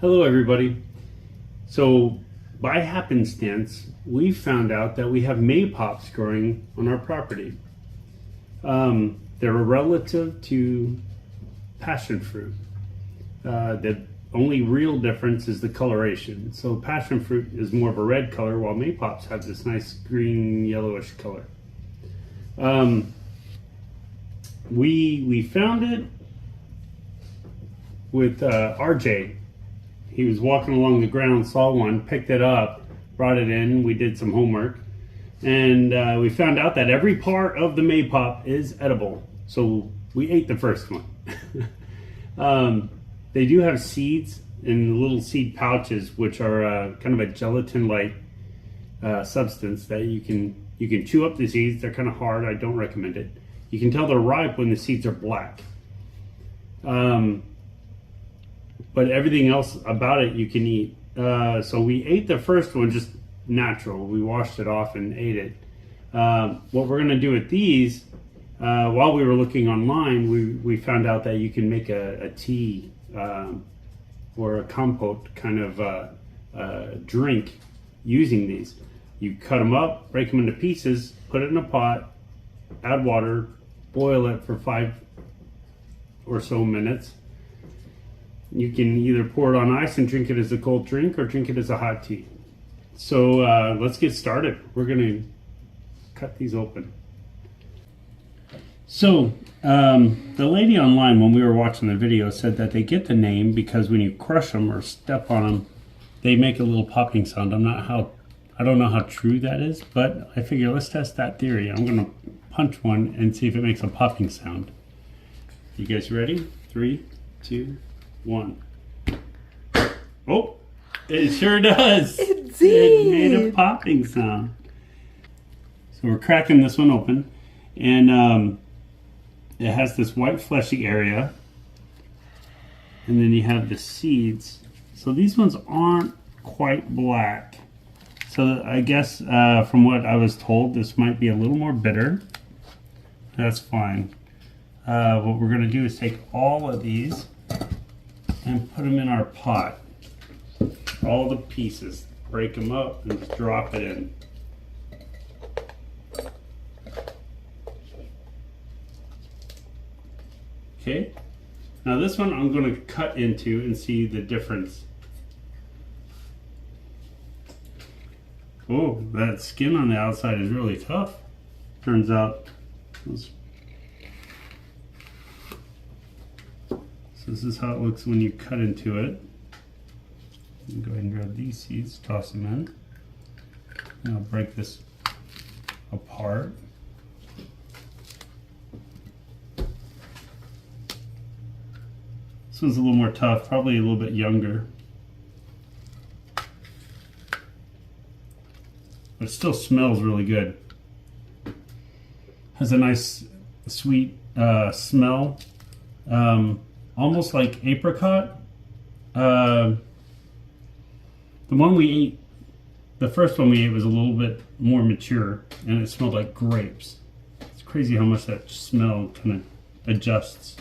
Hello everybody. So by happenstance, we found out that we have maypops growing on our property. They're a relative to passion fruit. The only real difference is the coloration. So passion fruit is more of a red color, while maypops have this nice green yellowish color. We found it with RJ. He was walking along the ground, saw one, picked it up, brought it in. We did some homework, and we found out that every part of the maypop is edible. So we ate the first one. They do have seeds in little seed pouches, which are kind of a gelatin-like substance that you can chew up the seeds. They're kind of hard. I don't recommend it. You can tell they're ripe when the seeds are black. But everything else about it you can eat. So we ate the first one just natural. We washed it off and ate it. What we're gonna do with these, while we were looking online, we found out that you can make a tea or a compote kind of drink using these. You cut them up, break them into pieces, put it in a pot, add water, boil it for 5 or so minutes. You can either pour it on ice and drink it as a cold drink or drink it as a hot tea. So let's get started. We're gonna cut these open. So the lady online, when we were watching the video, said that they get the name because when you crush them or step on them, they make a little popping sound. I don't know how true that is, but I figure let's test that theory. I'm gonna punch one and see if it makes a popping sound. You guys ready? 3, 2, 1. Oh, it sure does. It did. It made a popping sound. So we're cracking this one open, and it has this white fleshy area, and then you have the seeds. So these ones aren't quite black. So I guess from what I was told, this might be a little more bitter. That's fine. What we're gonna do is take all of these and put them in our pot. All the pieces. Break them up and just drop it in. Okay. Now this one I'm going to cut into and see the difference. Oh, that skin on the outside is really tough. Turns out. So this is how it looks when you cut into it. Go ahead and grab these seeds, toss them in. And I'll break this apart. This one's a little more tough, probably a little bit younger. But it still smells really good. Has a nice sweet smell. Almost like apricot. The one we ate, the first one we ate was a little bit more mature and it smelled like grapes. It's crazy how much that smell kind of adjusts.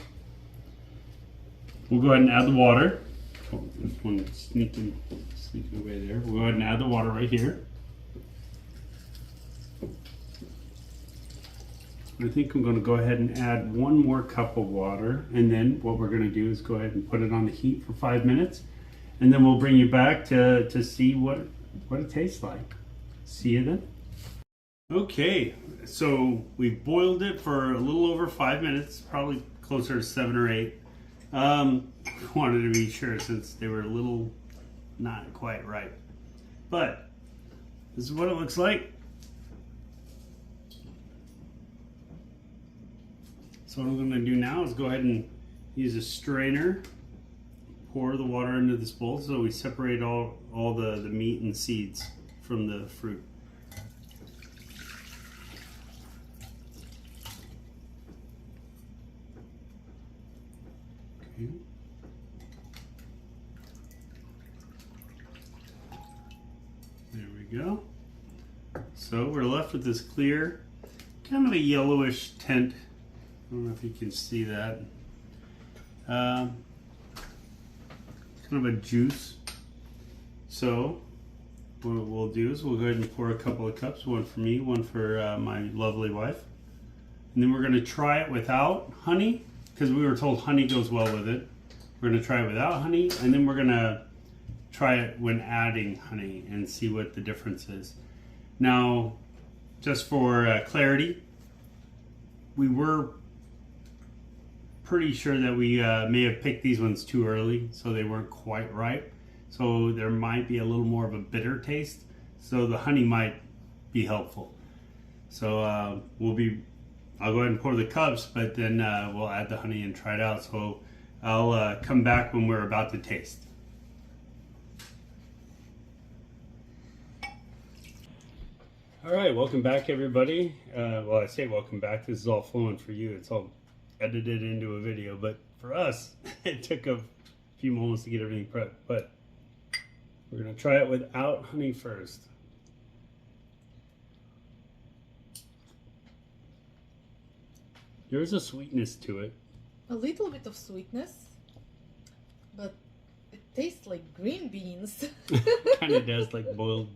We'll go ahead and add the water. Oh, this one sneaking away there. We'll go ahead and add the water right here. I think I'm going to go ahead and add 1 more cup of water, and then what we're going to do is go ahead and put it on the heat for 5 minutes, and then we'll bring you back to see what it tastes like. See you then. Okay, so we boiled it for a little over 5 minutes, probably closer to 7 or 8. Wanted to be sure since they were a little not quite ripe, but this is what it looks like. So what I'm going to do now is go ahead and use a strainer, pour the water into this bowl so we separate all the meat and seeds from the fruit. Okay. There we go. So we're left with this clear, kind of a yellowish tint. I don't know if you can see that. Kind kind of a juice. So what we'll do is we'll go ahead and pour a couple of cups, one for me, one for my lovely wife. And then we're going to try it without honey, because we were told honey goes well with it. We're going to try it without honey, and then we're going to try it when adding honey and see what the difference is. Now, just for clarity, we were pretty sure that we may have picked these ones too early, so they weren't quite ripe. So there might be a little more of a bitter taste. So the honey might be helpful. So I'll go ahead and pour the cups, but then we'll add the honey and try it out. So I'll come back when we're about to taste. All right, welcome back, everybody. Well, I say welcome back. This is all flowing for you. It's all edited into a video, but for us, it took a few moments to get everything prepped. But we're gonna try it without honey first. There's a sweetness to it. A little bit of sweetness, but it tastes like green beans. Kind of does, like boiled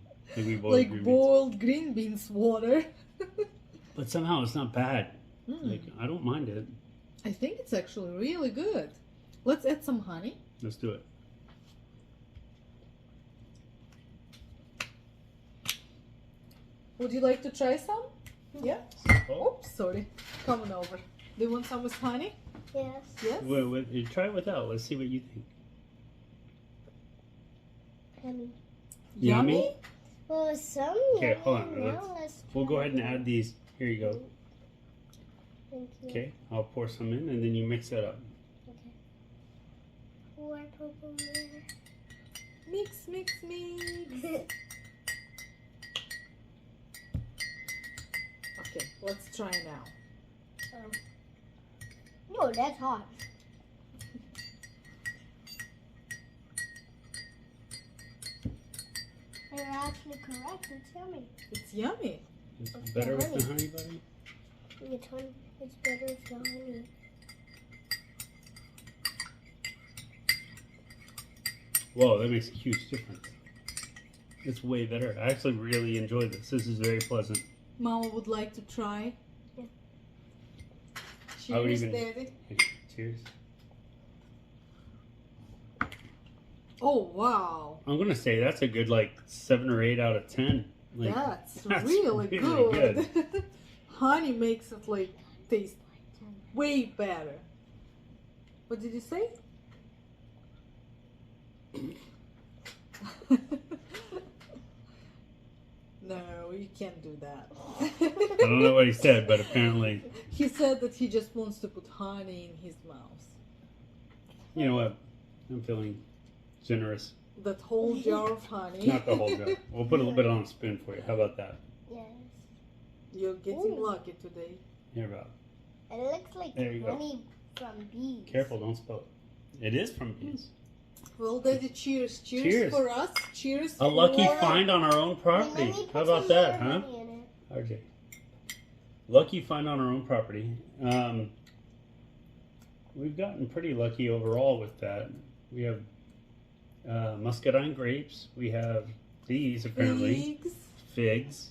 green beans water. But somehow it's not bad. Like, I don't mind it. I think it's actually really good. Let's add some honey. Let's do it. Would you like to try some? Yeah? Oh. Oops, sorry. Coming over. Do you want some with honey? Yes. Yes? You try it without. Let's see what you think. Yummy. Yummy? Well, some Okay, yummy. hold on. Now let's We'll go try ahead and add these. Here you go. Thank you. Okay, I'll pour some in and then you mix that up. Okay. Pour purple there. Mix, mix, mix. Okay, let's try now. No, that's hot. You're actually correct. It's yummy. It's yummy. It's better with the honey, buddy? It's better with the honey. Whoa, that makes a huge difference. It's way better. I actually really enjoyed this. This is very pleasant. Mama would like to try. Yeah. I would Cheers, even- Daddy. Cheers. Oh, wow. I'm gonna say that's a good like 7 or 8 out of 10. Like, That's that's really, really good. Honey makes it like taste way better. What did you say? No, you can't do that. I don't know what he said, but apparently, He said that he just wants to put honey in his mouth. you know what? I'm feeling generous. That whole jar of honey. Not the whole jar. We'll put a little bit on a spoon for you. How about that? Yes. You're getting Ooh. lucky today. Here about. It looks like There you go. honey from bees. Careful, don't spill it. It is from bees. Well, Daddy, cheers. Cheers, Cheers. for us. Cheers A lucky for... find on our own property. Let me put How about some that, more huh? honey in it. RJ. Lucky find on our own property. We've gotten pretty lucky overall with that. We have muscadine grapes. We have these apparently. Figs. Figs.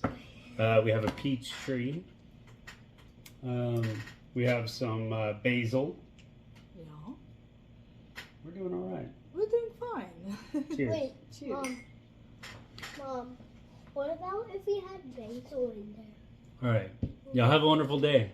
We have a peach tree. We have some basil. Yeah. We're doing all right. We're doing fine. Cheers. Wait, Cheers. Mom, what about if we had basil in there? All right. Y'all have a wonderful day.